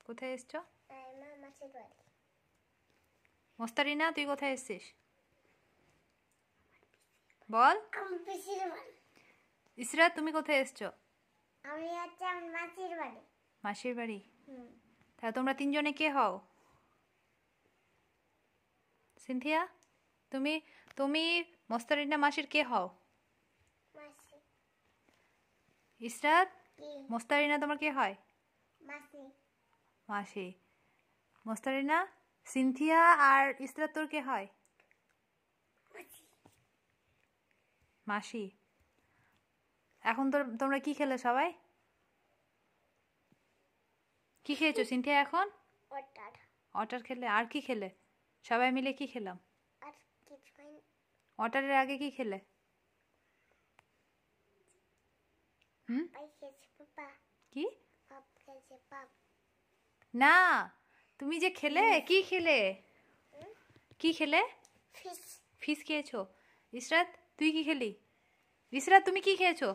কোথায় এসছো? মোস্তারিনা, তুই কোথায় এসছিস বল। ইসরাত, তুমি কোথায় এসছো? আমি হচ্ছে মাসির বাড়ি। মাসির বাড়ি? তাহলে তোমরা তিনজনে কে হও? সিনথিয়া, তুমি তুমি মোস্তারিনা মাসির কে হও? মাসি। ইসরাত, মোস্তারিনা তোমার কে হয়? মাসি। মাসি। মোস্তারিনা, সিনথিয়া আর ইসরাত তোর কে হয়? মাসি। এখন তোমরা কি খেলে সবাই? কি খেয়েছো সিনথিয়া এখন? অটার খেলে। আর কি খেলে? সবাই মিলে কি খেলাম? অটারের আগে কি খেলে? কি না, তুমি যে খেলে কি খেলে? কি খেলে? ফিশ খেয়েছো। ইসরাত, তুই কি খেলি? ইসরাত, তুমি কি খেয়েছো?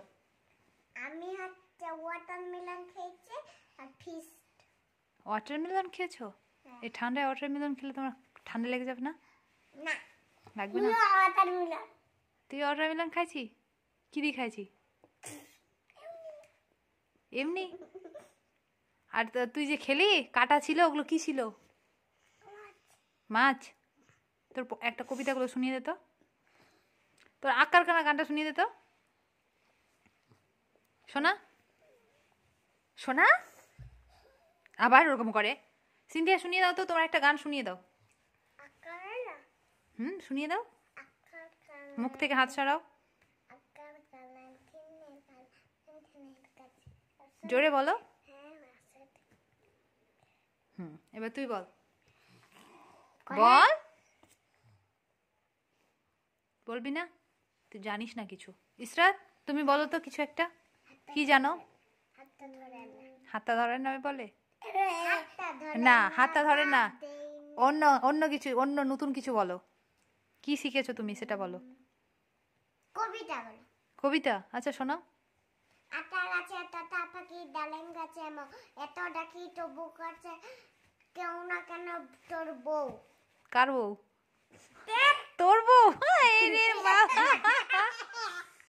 আমি হচ্ছে ওয়াটারমেলন খেয়েছি আর ফিশ। ওয়াটারমেলন খেয়েছো? এই ঠান্ডায় ওয়াটারমেলন খেলে তোমার ঠান্ডা লেগে যাবে না? না, লাগবে না। ওয়াটারমেলন। তুই ওয়াটারমেলন খাইছি? কি দিয়ে খাইছি? এমনি। আর তুই যে খেলি কাটা ছিল, ওগুলো কি ছিল? মাছ। তোর একটা কবিতাগুলো শুনিয়ে দে তো। তোর আকার কানা গানটা শুনিয়ে দে তো। শোনা শোনা। আবার ওরকম করে। সিনথিয়া, শুনিয়ে দাও তো, তোমার একটা গান শুনিয়ে দাও। শুনিয়ে দাও। মুখ থেকে হাত সরাও। জোরে বলো। এবার তুই বল। বল। বলবি না? তুই জানিস না কিছু। ইসরাত, তুমি বলো তো কিছু একটা। কি জানো? হাতটা ধরে না বলে? না, হাতটা ধরে না। অন্য অন্য কিছু, অন্য নতুন কিছু বলো। কি শিখেছো তুমি সেটা বলো। কবিতা বলো। কবিতা? আচ্ছা শোনাও। আটা গাছে তোতা পাখি ডালিম গাছে এত ডাকি তবু কাছে কেউ না কেন তোর বউ। কার বউ? তোর বউ?